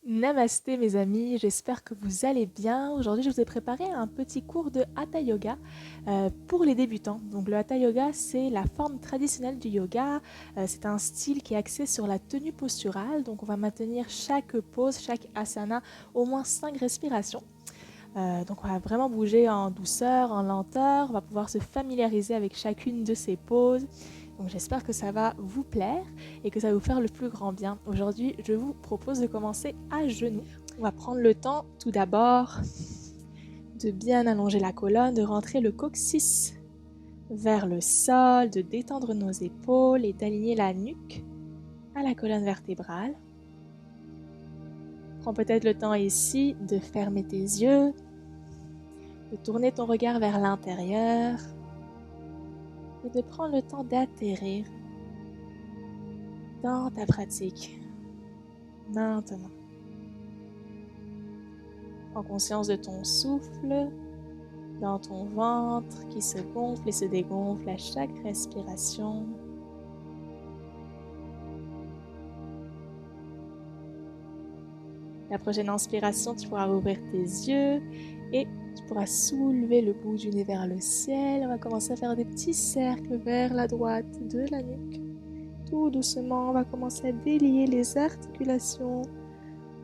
Namasté mes amis, j'espère que vous allez bien. Aujourd'hui, je vous ai préparé un petit cours de Hatha Yoga pour les débutants. Donc le Hatha Yoga, c'est la forme traditionnelle du yoga. C'est un style qui est axé sur la tenue posturale. Donc on va maintenir chaque pose, chaque asana, au moins 5 respirations. Donc on va vraiment bouger en douceur, en lenteur. On va pouvoir se familiariser avec chacune de ces poses. Donc j'espère que ça va vous plaire et que ça va vous faire le plus grand bien. Aujourd'hui, je vous propose de commencer à genoux. On va prendre le temps tout d'abord de bien allonger la colonne, de rentrer le coccyx vers le sol, de détendre nos épaules et d'aligner la nuque à la colonne vertébrale. Prends peut-être le temps ici de fermer tes yeux, de tourner ton regard vers l'intérieur et de prendre le temps d'atterrir dans ta pratique maintenant. Prends conscience de ton souffle dans ton ventre qui se gonfle et se dégonfle à chaque respiration. La prochaine inspiration, tu pourras ouvrir tes yeux et tu pourras soulever le bout du nez vers le ciel. On va commencer à faire des petits cercles vers la droite de la nuque. Tout doucement, on va commencer à délier les articulations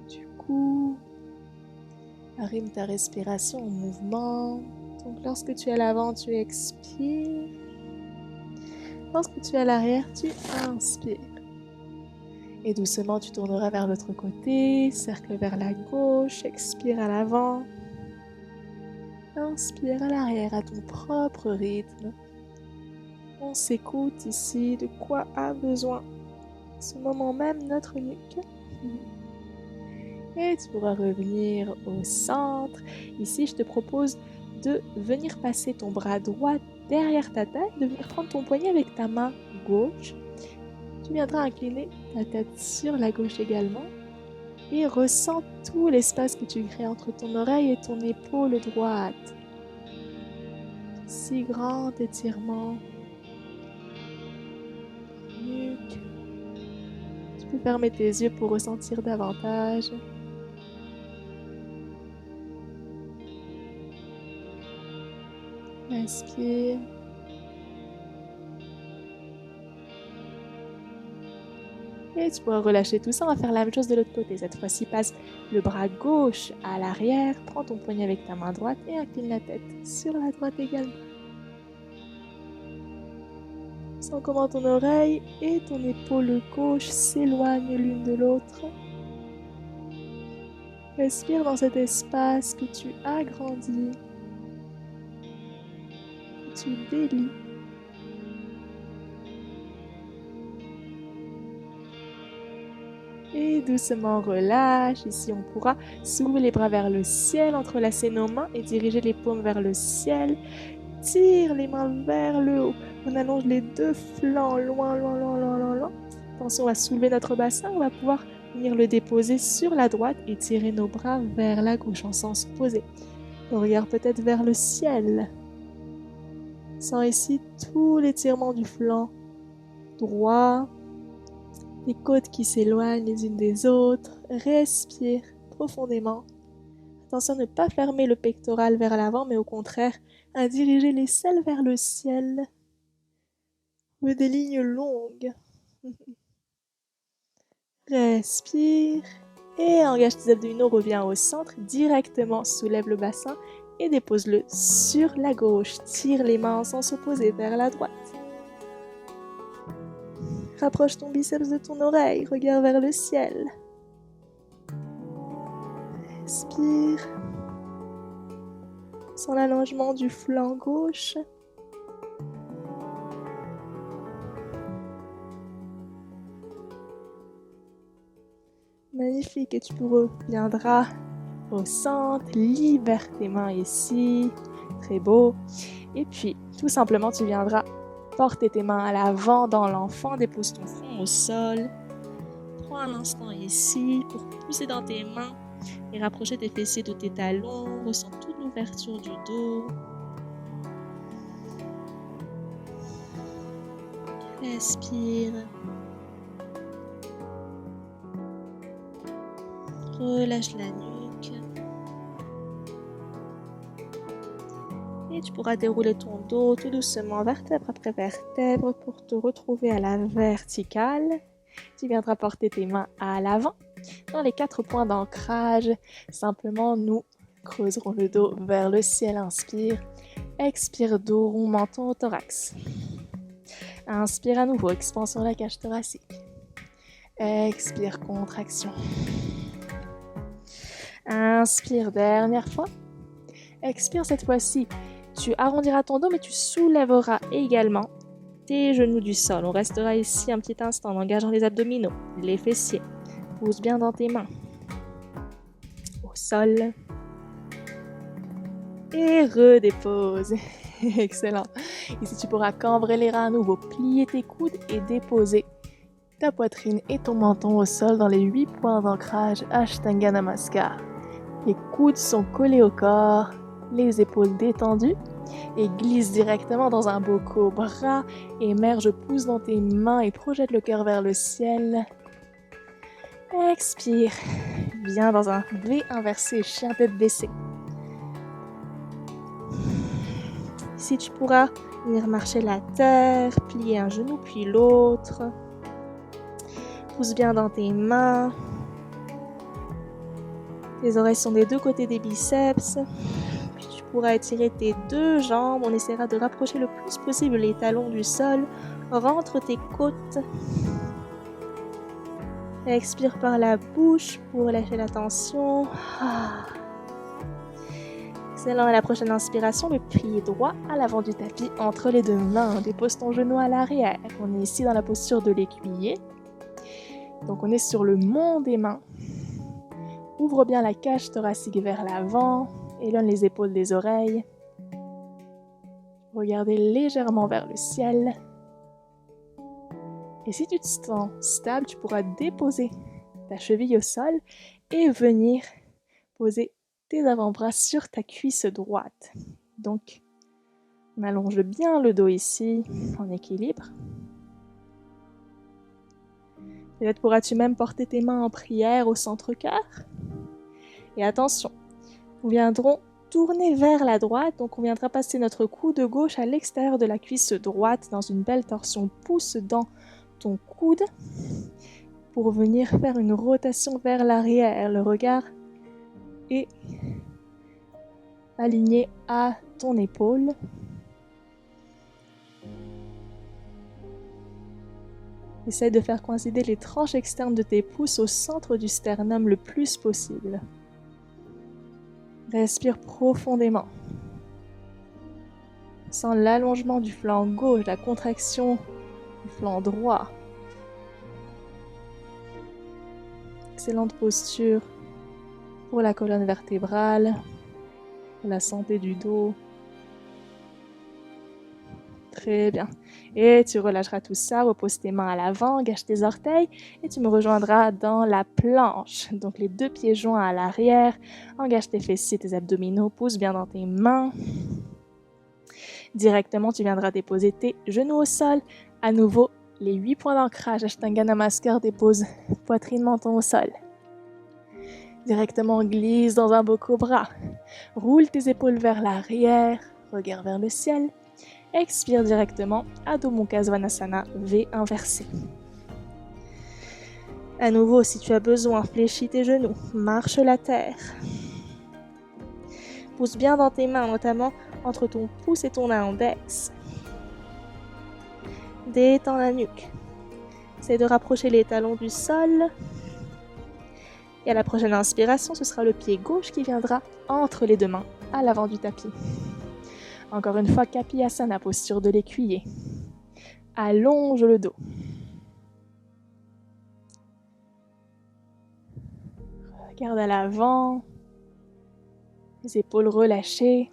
du cou. Arrime ta respiration en mouvement. Donc lorsque tu es à l'avant, tu expires. Lorsque tu es à l'arrière, tu inspires. Et doucement, tu tourneras vers l'autre côté, cercle vers la gauche, expire à l'avant. Inspire à l'arrière à ton propre rythme. On s'écoute ici de quoi a besoin ce moment même notre nuque. Et tu pourras revenir au centre. Ici, je te propose de venir passer ton bras droit derrière ta tête, de venir prendre ton poignet avec ta main gauche. Tu viendras incliner ta tête sur la gauche également et ressens tout l'espace que tu crées entre ton oreille et ton épaule droite. Si grand étirement. Nuque. Tu peux fermer tes yeux pour ressentir davantage. Inspire. Et tu pourras relâcher tout ça. On va faire la même chose de l'autre côté. Cette fois-ci, passe le bras gauche à l'arrière. Prends ton poignet avec ta main droite et incline la tête sur la droite également. Sens comment ton oreille et ton épaule gauche s'éloignent l'une de l'autre. Respire dans cet espace que tu agrandis, que tu délies. Et doucement relâche. Ici, on pourra soulever les bras vers le ciel, entrelacer nos mains et diriger les paumes vers le ciel. Tire les mains vers le haut. On allonge les deux flancs loin, loin, loin, loin, loin, loin. Attention à soulever notre bassin. On va pouvoir venir le déposer sur la droite et tirer nos bras vers la gauche en sens opposé. On regarde peut-être vers le ciel. Sens ici tout l'étirement du flanc droit. Les côtes qui s'éloignent les unes des autres. Respire profondément. Attention à ne pas fermer le pectoral vers l'avant, mais au contraire, à diriger les selles vers le ciel. Des lignes longues. Respire. Et engage tes abdominaux, reviens au centre. Directement, soulève le bassin et dépose-le sur la gauche. Tire les mains en sens opposé vers la droite. Rapproche ton biceps de ton oreille, regarde vers le ciel. Respire. Sens l'allongement du flanc gauche. Magnifique, et tu reviendras au centre, libère tes mains ici, très beau. Et puis, tout simplement, tu viendras porter tes mains à l'avant dans l'enfant, dépose ton front au sol. Prends un instant ici pour pousser dans tes mains et rapprocher tes fessiers de tes talons. Ressens toute l'ouverture du dos. Respire. Relâche la nuque. Et tu pourras dérouler ton dos tout doucement, vertèbre après vertèbre, pour te retrouver à la verticale. Tu viendras porter tes mains à l'avant, dans les 4 points d'ancrage. Simplement, nous creuserons le dos vers le ciel. Inspire. Expire, dos rond, menton au thorax. Inspire à nouveau, expansion de la cage thoracique. Expire, contraction. Inspire, dernière fois. Expire cette fois-ci. Tu arrondiras ton dos, mais tu soulèveras également tes genoux du sol. On restera ici un petit instant en engageant les abdominaux, les fessiers. Pousse bien dans tes mains. Au sol. Et redépose. Excellent. Ici, tu pourras cambrer les reins à nouveau, plier tes coudes et déposer ta poitrine et ton menton au sol dans les 8 points d'ancrage Ashtanga Namaskar. Les coudes sont collés au corps, les épaules détendues et glisse directement dans un beau cobra. Émerge, pousse dans tes mains et projette le cœur vers le ciel. Expire. Viens dans un V inversé, chien tête baissée. Ici, tu pourras venir marcher la terre, plier un genou puis l'autre. Pousse bien dans tes mains. Tes oreilles sont des deux côtés des biceps. Puis tu pourras étirer tes deux jambes. On essaiera de rapprocher le plus possible les talons du sol. Rentre tes côtes. Expire par la bouche pour lâcher la tension. Excellent. À la prochaine inspiration, le pied droit à l'avant du tapis entre les deux mains. Dépose ton genou à l'arrière. On est ici dans la posture de l'écuyer. Donc on est sur le mont des mains. Ouvre bien la cage thoracique vers l'avant. Éloigne les épaules des oreilles. Regardez légèrement vers le ciel. Et si tu te sens stable, tu pourras déposer ta cheville au sol et venir poser tes avant-bras sur ta cuisse droite. Donc, on allonge bien le dos ici, en équilibre. Peut-être pourras-tu même porter tes mains en prière au centre-cœur. Et attention, nous viendrons tourner vers la droite, donc on viendra passer notre coude gauche à l'extérieur de la cuisse droite dans une belle torsion. Pousse dans ton coude pour venir faire une rotation vers l'arrière. Le regard est aligné à ton épaule. Essaye de faire coïncider les tranches externes de tes pouces au centre du sternum le plus possible. Respire profondément. Sens l'allongement du flanc gauche, la contraction du flanc droit. Excellente posture pour la colonne vertébrale, pour la santé du dos. Très bien. Et tu relâcheras tout ça, repose tes mains à l'avant, engage tes orteils et tu me rejoindras dans la planche. Donc les deux pieds joints à l'arrière, engage tes fessiers, tes abdominaux, pousse bien dans tes mains. Directement, tu viendras déposer tes genoux au sol. À nouveau, les 8 points d'ancrage, Ashtanga Namaskar, dépose poitrine, menton au sol. Directement, glisse dans un beau cobra. Roule tes épaules vers l'arrière, regard vers le ciel. Expire directement, Adho Mukha Svanasana, V inversé. À nouveau, si tu as besoin, fléchis tes genoux, marche la terre. Pousse bien dans tes mains, notamment entre ton pouce et ton index. Détends la nuque. Essaye de rapprocher les talons du sol. Et à la prochaine inspiration, ce sera le pied gauche qui viendra entre les deux mains, à l'avant du tapis. Encore une fois, Kapiyasana, posture de l'écuyer. Allonge le dos. Regarde à l'avant. Les épaules relâchées.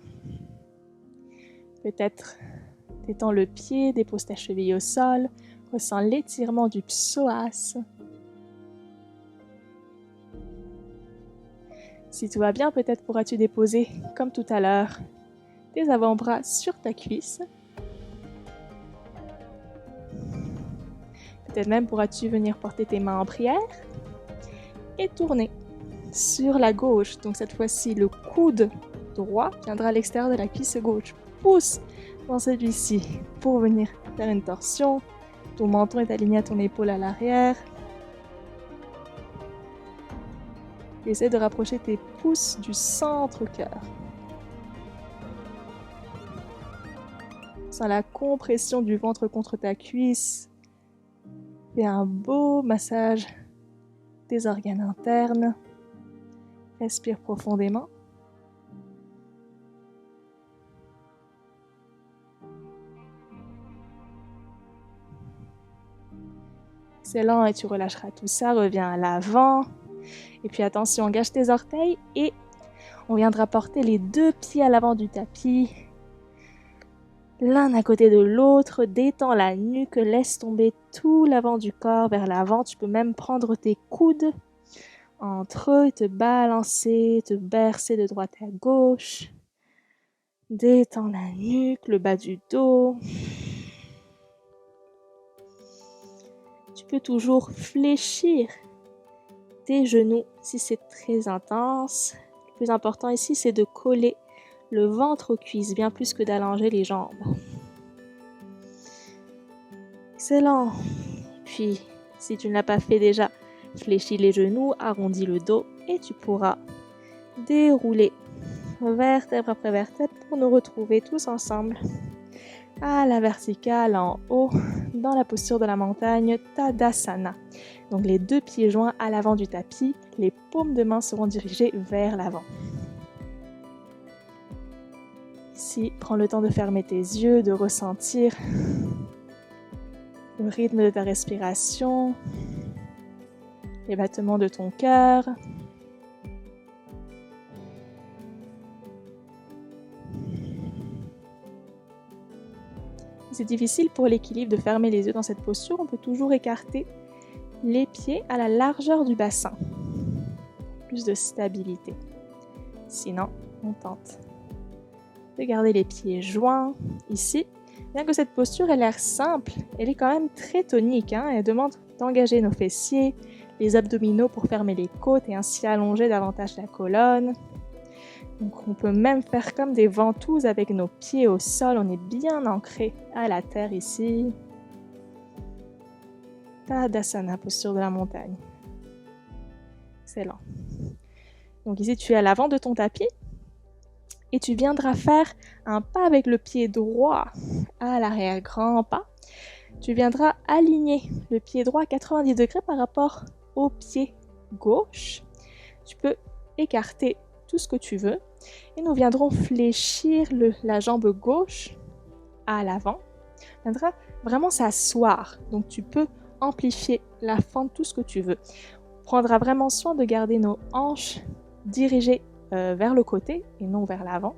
Peut-être détends le pied, dépose ta cheville au sol. Ressens l'étirement du psoas. Si tout va bien, peut-être pourras-tu déposer, comme tout à l'heure, tes avant-bras sur ta cuisse. Peut-être même pourras-tu venir porter tes mains en prière et tourner. sur la gauche. Donc cette fois-ci, le coude droit viendra à l'extérieur de la cuisse gauche. Pousse dans celui-ci pour venir faire une torsion. Ton menton est aligné à ton épaule à l'arrière. Essaie de rapprocher tes pouces du centre-cœur. Sens la compression du ventre contre ta cuisse. Fais un beau massage des organes internes. Respire profondément. Excellent, et tu relâcheras tout ça, reviens à l'avant. Et puis attention, engage tes orteils et on viendra porter les deux pieds à l'avant du tapis. L'un à côté de l'autre, détends la nuque, laisse tomber tout l'avant du corps vers l'avant. Tu peux même prendre tes coudes entre eux et te balancer, te bercer de droite à gauche. Détends la nuque, le bas du dos. Tu peux toujours fléchir tes genoux si c'est très intense. Le plus important ici, c'est de coller le ventre aux cuisses, bien plus que d'allonger les jambes. Excellent. Puis, si tu ne l'as pas fait déjà, fléchis les genoux, arrondis le dos et tu pourras dérouler vertèbre après vertèbre pour nous retrouver tous ensemble à la verticale en haut dans la posture de la montagne Tadasana. Donc les deux pieds joints à l'avant du tapis, les paumes de main seront dirigées vers l'avant. Ici, prends le temps de fermer tes yeux, de ressentir le rythme de ta respiration, les battements de ton cœur. C'est difficile pour l'équilibre de fermer les yeux dans cette posture, on peut toujours écarter les pieds à la largeur du bassin. Plus de stabilité. Sinon, on tente de garder les pieds joints ici. Bien que cette posture ait l'air simple, elle est quand même très tonique. Elle demande d'engager nos fessiers, les abdominaux pour fermer les côtes et ainsi allonger davantage la colonne. Donc on peut même faire comme des ventouses avec nos pieds au sol. On est bien ancré à la terre ici. Tadasana, posture de la montagne. Excellent. Donc ici, tu es à l'avant de ton tapis et tu viendras faire un pas avec le pied droit à l'arrière, grand pas. Tu viendras aligner le pied droit à 90 degrés par rapport au pied gauche. Tu peux écarter tout ce que tu veux et nous viendrons fléchir la jambe gauche à l'avant. Viendra vraiment s'asseoir. Donc tu peux amplifier la fente, tout ce que tu veux. On prendra vraiment soin de garder nos hanches dirigées vers le côté et non vers l'avant.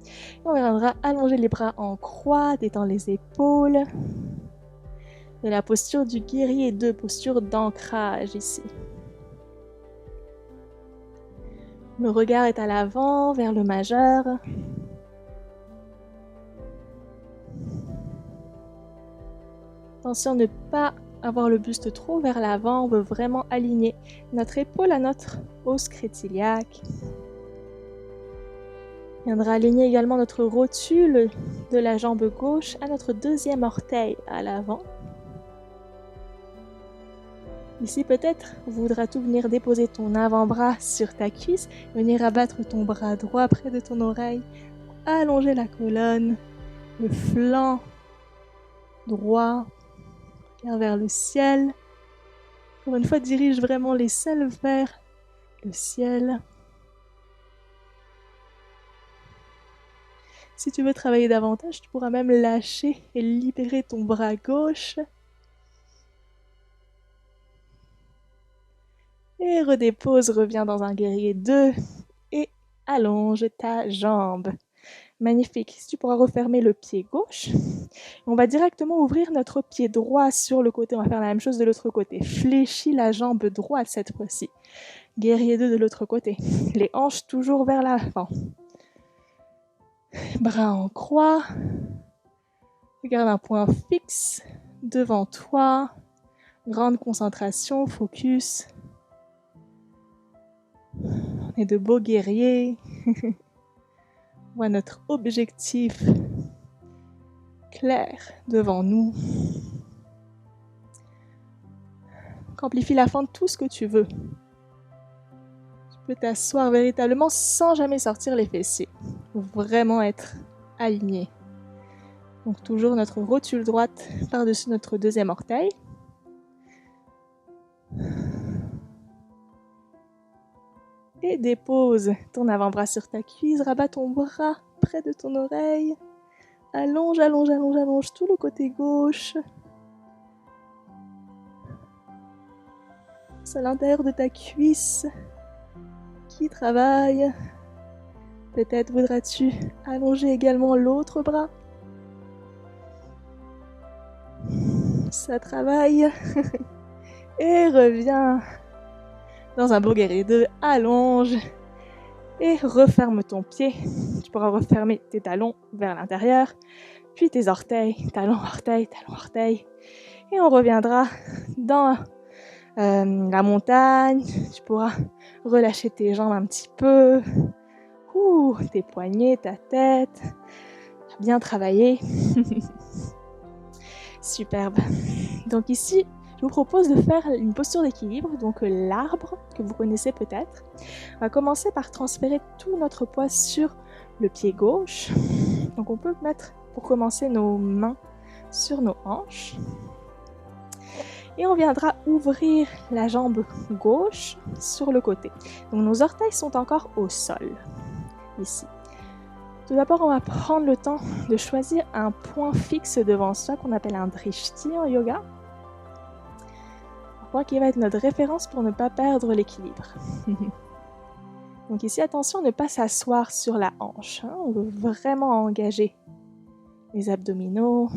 Et on viendra allonger les bras en croix, détendre les épaules. De la posture du guerrier 2, posture d'ancrage ici. Le regard est à l'avant, vers le majeur. Attention à ne pas avoir le buste trop vers l'avant, on veut vraiment aligner notre épaule à notre os crêtiliaque. On viendra aligner également notre rotule de la jambe gauche à notre deuxième orteil à l'avant. Ici, peut-être, voudras-tu venir déposer ton avant-bras sur ta cuisse, venir abattre ton bras droit près de ton oreille, allonger la colonne, le flanc droit, vers le ciel. Encore une fois, dirige vraiment les selles vers le ciel. Si tu veux travailler davantage, tu pourras même lâcher et libérer ton bras gauche. Et redépose, reviens dans un guerrier 2 et allonge ta jambe. Magnifique. Si tu pourras refermer le pied gauche, on va directement ouvrir notre pied droit sur le côté. On va faire la même chose de l'autre côté. Fléchis la jambe droite cette fois-ci. Guerrier 2 de l'autre côté. Les hanches toujours vers l'avant. Bras en croix. Regarde un point fixe devant toi. Grande concentration, focus. On est de beaux guerriers. On voit notre objectif clair devant nous. Amplifie la fente tout ce que tu veux. Tu peux t'asseoir véritablement sans jamais sortir les fessiers. Pour vraiment être aligné. Donc toujours notre rotule droite par-dessus notre deuxième orteil. Et dépose ton avant-bras sur ta cuisse, rabat ton bras près de ton oreille. Allonge, allonge, allonge, allonge tout le côté gauche. C'est l'intérieur de ta cuisse qui travaille. Peut-être voudras-tu allonger également l'autre bras. Ça travaille. Et reviens. Dans un beau guerrier 2, allonge. Et referme ton pied. Tu pourras refermer tes talons vers l'intérieur. Puis tes orteils, talons, orteils, talons, orteils. Et on reviendra dans la montagne. Tu pourras relâcher tes jambes un petit peu. Tes poignets, ta tête. Bien travaillé. Superbe. Donc ici, je vous propose de faire une posture d'équilibre, donc l'arbre que vous connaissez peut-être. On va commencer par transférer tout notre poids sur le pied gauche. Donc on peut mettre pour commencer nos mains sur nos hanches. Et on viendra ouvrir la jambe gauche sur le côté. Donc nos orteils sont encore au sol, ici. Tout d'abord, on va prendre le temps de choisir un point fixe devant soi qu'on appelle un drishti en yoga. Un point qui va être notre référence pour ne pas perdre l'équilibre. Donc ici, attention à ne pas s'asseoir sur la hanche. On veut vraiment engager les abdominaux.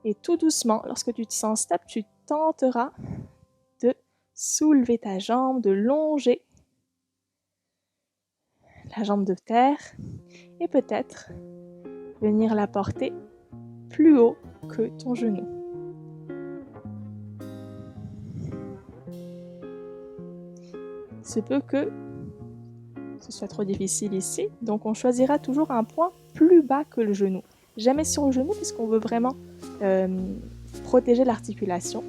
Et tout doucement, lorsque tu te sens stable, tu tenteras de soulever ta jambe, de longer la jambe de terre et peut-être venir la porter plus haut que ton genou. Il se peut que ce soit trop difficile ici, donc on choisira toujours un point plus bas que le genou. Jamais sur le genou puisqu'on veut vraiment protéger l'articulation.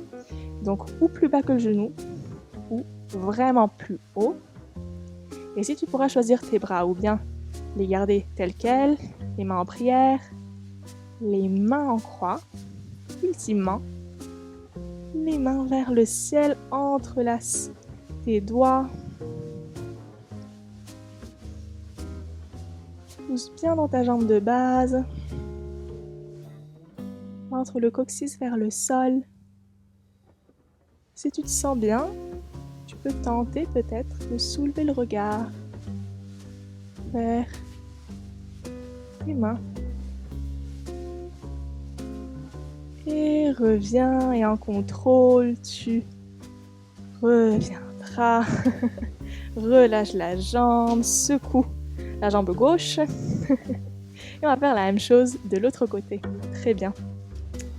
Donc ou plus bas que le genou ou vraiment plus haut. Et si tu pourras choisir tes bras ou bien les garder tels quels, les mains en prière, les mains en croix, ultimement, les mains vers le ciel, entrelace tes doigts. Pousse bien dans ta jambe de base. Entre le coccyx vers le sol. Si tu te sens bien, tu peux tenter peut-être de soulever le regard vers les mains. Et reviens et en contrôle, tu reviendras. Relâche la jambe, secoue la jambe gauche. Et on va faire la même chose de l'autre côté. Très bien.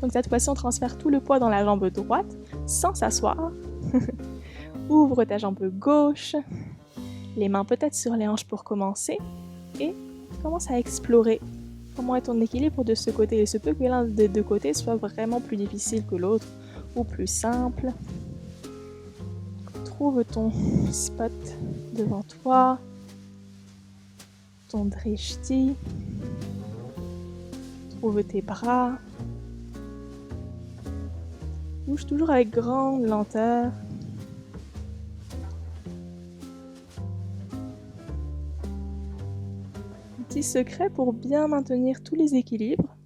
Donc cette fois-ci, on transfère tout le poids dans la jambe droite sans s'asseoir. Ouvre ta jambe gauche, les mains peut-être sur les hanches pour commencer et commence à explorer comment est ton équilibre de ce côté. Il se peut que l'un des deux côtés soit vraiment plus difficile que l'autre ou plus simple. Trouve ton spot devant toi, ton drishti, trouve tes bras. Bouge toujours avec grande lenteur. Un petit secret pour bien maintenir tous les équilibres,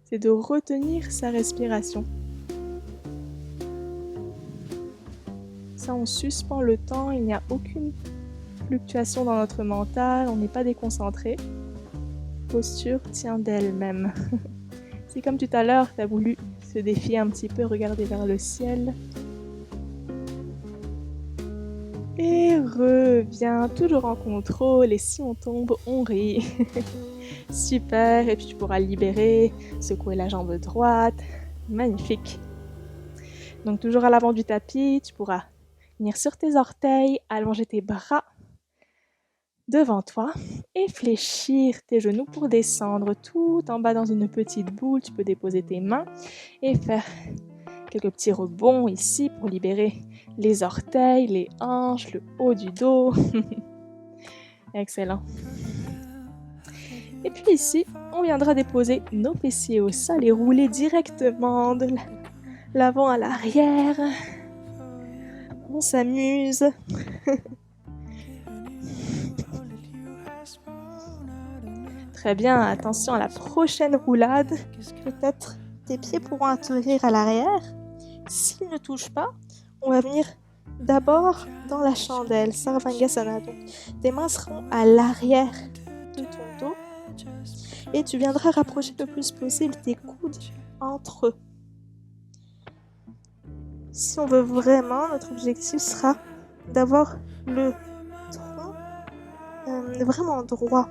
c'est de retenir sa respiration. Ça, on suspend le temps, il n'y a aucune fluctuation dans notre mental, on n'est pas déconcentré. Posture tient d'elle-même. C'est comme tout à l'heure, tu as voulu se défier un petit peu, regarder vers le ciel. Et reviens, toujours en contrôle, et si on tombe, on rit. Super, et puis tu pourras libérer, secouer la jambe droite. Magnifique. Donc toujours à l'avant du tapis, tu pourras Venir sur tes orteils, allonger tes bras devant toi et fléchir tes genoux pour descendre tout en bas dans une petite boule. Tu peux déposer tes mains et faire quelques petits rebonds ici pour libérer les orteils, les hanches, le haut du dos. Excellent. Et puis ici, on viendra déposer nos fessiers au sol et rouler directement de l'avant à l'arrière. On s'amuse. Très bien, attention à la prochaine roulade. Peut-être tes pieds pourront atterrir à l'arrière. S'ils ne touchent pas, on va venir d'abord dans la chandelle, Sarvangasana. Donc, tes mains seront à l'arrière de ton dos et tu viendras rapprocher le plus possible tes coudes entre eux. Si on veut vraiment, notre objectif sera d'avoir le tronc vraiment droit.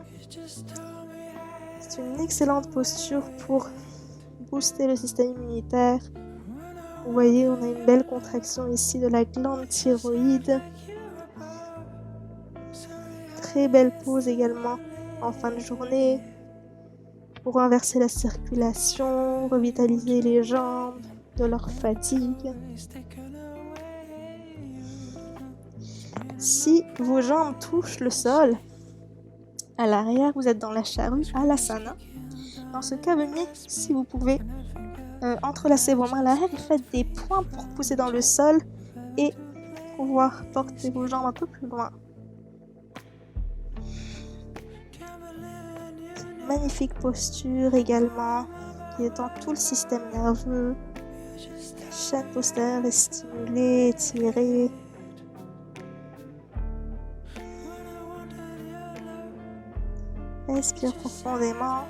C'est une excellente posture pour booster le système immunitaire. Vous voyez, on a une belle contraction ici de la glande thyroïde. Très belle pause également en fin de journée pour renverser la circulation, revitaliser les jambes de leur fatigue. Si vos jambes touchent le sol, à l'arrière, vous êtes dans la charrue Halasana. Dans ce cas, venez, si vous pouvez, entrelacez vos mains à l'arrière et faites des points pour pousser dans le sol et pouvoir porter vos jambes un peu plus loin. Magnifique posture également, qui détend tout le système nerveux. Chaîne postérieure est stimulée, étirée. Respire profondément.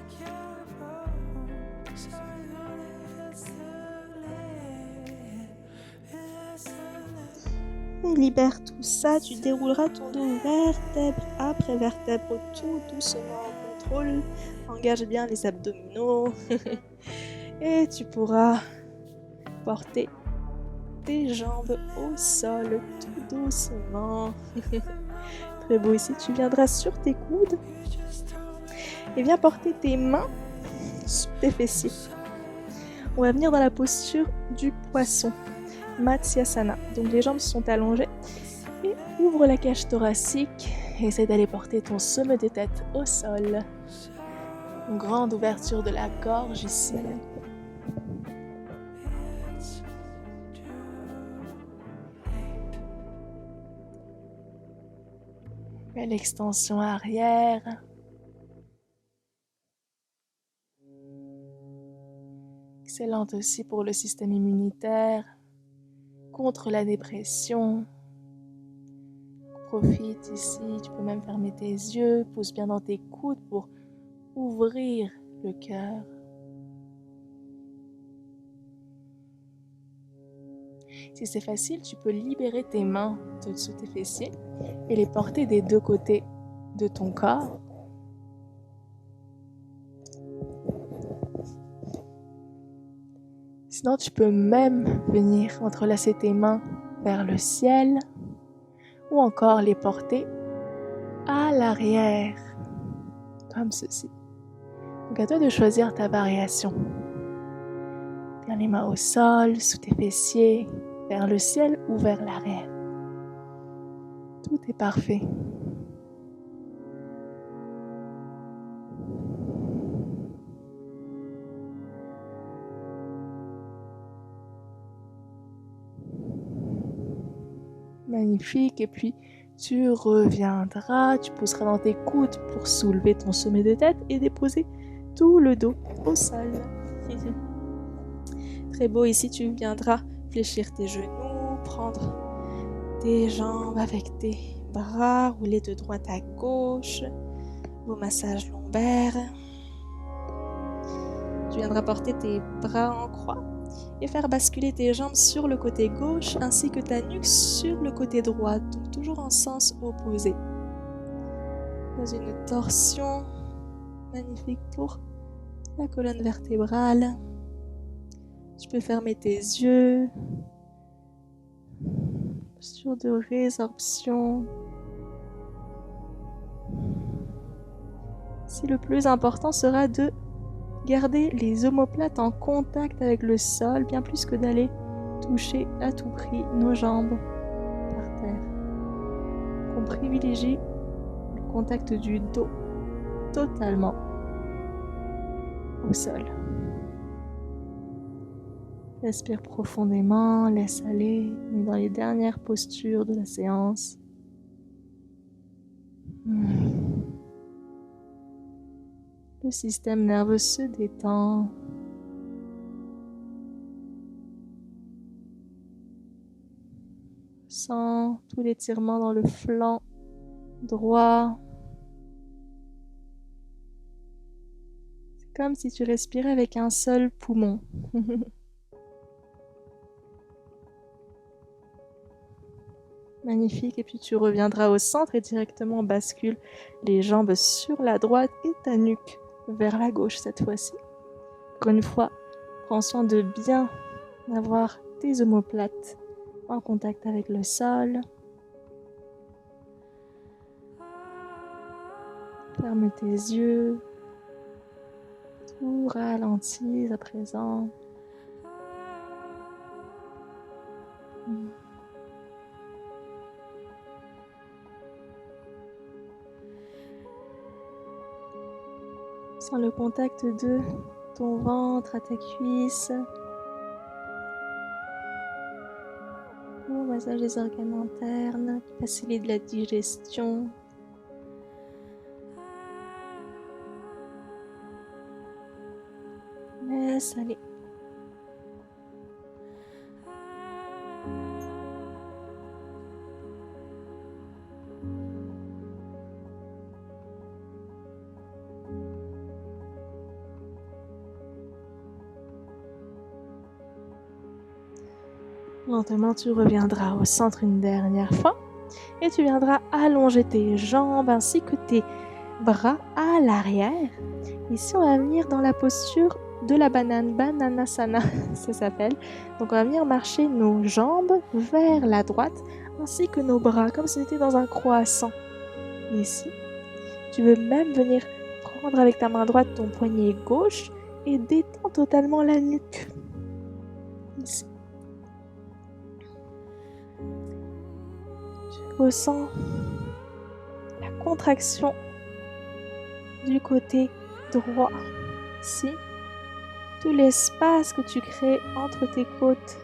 Et libère tout ça. Tu dérouleras ton dos vertèbre après vertèbre tout doucement en contrôle. Engage bien les abdominaux. Et tu pourras porter tes jambes au sol tout doucement. Très beau ici. Tu viendras sur tes coudes. Et viens porter tes mains sous tes fessiers. On va venir dans la posture du poisson, Matsyasana. Donc les jambes sont allongées et ouvre la cage thoracique. Essaye d'aller porter ton sommet de tête au sol. Une grande ouverture de la gorge ici. Belle extension arrière. Excellente aussi pour le système immunitaire, contre la dépression. Profite ici, tu peux même fermer tes yeux, pousse bien dans tes coudes pour ouvrir le cœur. Si c'est facile, tu peux libérer tes mains de dessous tes fessiers et les porter des deux côtés de ton corps. Sinon, tu peux même venir entrelacer tes mains vers le ciel ou encore les porter à l'arrière, comme ceci. Donc à toi de choisir ta variation. Bien les mains au sol, sous tes fessiers, vers le ciel ou vers l'arrière. Tout est parfait. Magnifique. Et puis, tu reviendras, tu pousseras dans tes coudes pour soulever ton sommet de tête et déposer tout le dos au sol. Très beau ici, tu viendras fléchir tes genoux, prendre tes jambes avec tes bras, rouler de droite à gauche, vos massages lombaires. Tu viendras porter tes bras en croix et faire basculer tes jambes sur le côté gauche ainsi que ta nuque sur le côté droit, donc toujours en sens opposé. Dans une torsion magnifique pour la colonne vertébrale. Tu peux fermer tes yeux. posture de résorption. Si le plus important sera de garder les omoplates en contact avec le sol, bien plus que d'aller toucher à tout prix nos jambes par terre. On privilégie le contact du dos totalement au sol. Respire profondément, laisse aller. On est dans les dernières postures de la séance. Le système nerveux se détend. Sens tout l'étirement dans le flanc droit. C'est comme si tu respirais avec un seul poumon. Magnifique, et puis tu reviendras au centre et directement bascule les jambes sur la droite et ta nuque vers la gauche cette fois-ci. Encore une fois, prends soin de bien avoir tes omoplates en contact avec le sol. Ferme tes yeux. Tout ralentit à présent. Sens le contact de ton ventre à ta cuisse. Au massage des organes internes qui facilite la digestion. Laisse aller. Lentement, tu reviendras au centre une dernière fois et tu viendras allonger tes jambes ainsi que tes bras à l'arrière. Ici, on va venir dans la posture de la banane, Bananasana, ça s'appelle. Donc, on va venir marcher nos jambes vers la droite ainsi que nos bras, comme si on était dans un croissant. Ici, tu veux même venir prendre avec ta main droite ton poignet gauche et détends totalement la nuque. Ici. Tu ressens la contraction du côté droit. Ici, tout l'espace que tu crées entre tes côtes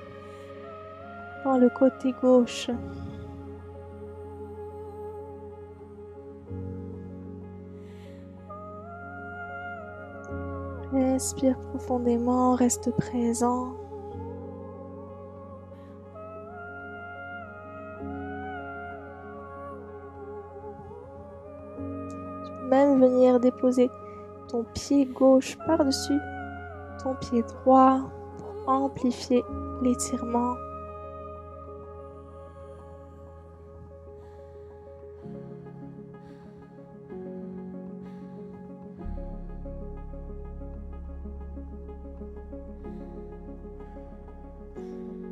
dans le côté gauche. Respire profondément, reste présent. Tu peux même venir déposer ton pied gauche par-dessus ton pied droit pour amplifier l'étirement.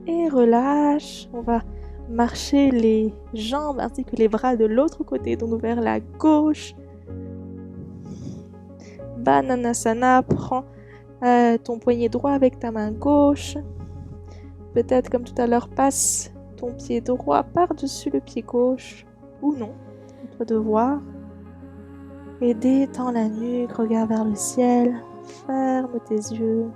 Et relâche. On va marcher les jambes ainsi que les bras de l'autre côté, donc vers la gauche. Bananasana, prends ton poignet droit avec ta main gauche. Peut-être comme tout à l'heure, passe ton pied droit par-dessus le pied gauche. Ou non, à toi de voir. Et détends la nuque, regarde vers le ciel. Ferme tes yeux.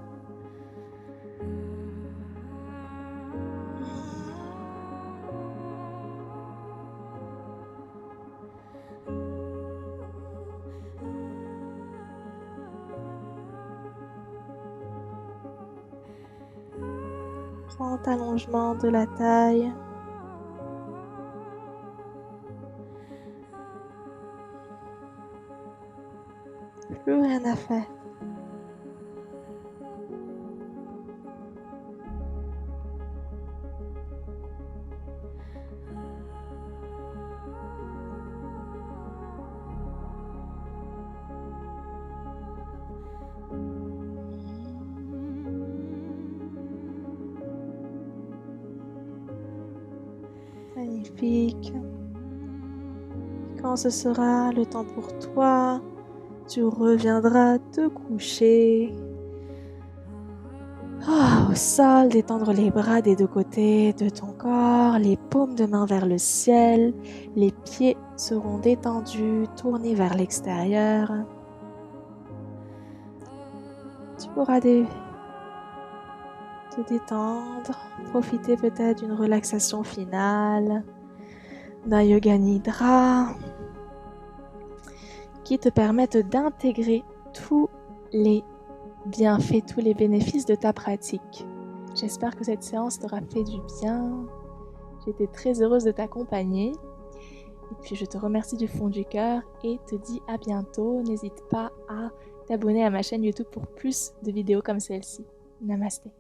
Grand allongement de la taille. Plus rien à faire. Magnifique. Quand ce sera le temps pour toi, tu reviendras te coucher. Au sol, détendre les bras des deux côtés de ton corps, les paumes de main vers le ciel, les pieds seront détendus, tournés vers l'extérieur. Tu pourras te détendre, profiter peut-être d'une relaxation finale, d'un yoga nidra qui te permettent d'intégrer tous les bienfaits, tous les bénéfices de ta pratique. J'espère que cette séance t'aura fait du bien. J'ai été très heureuse de t'accompagner. Et puis je te remercie du fond du cœur et te dis à bientôt. N'hésite pas à t'abonner à ma chaîne YouTube pour plus de vidéos comme celle-ci. Namasté.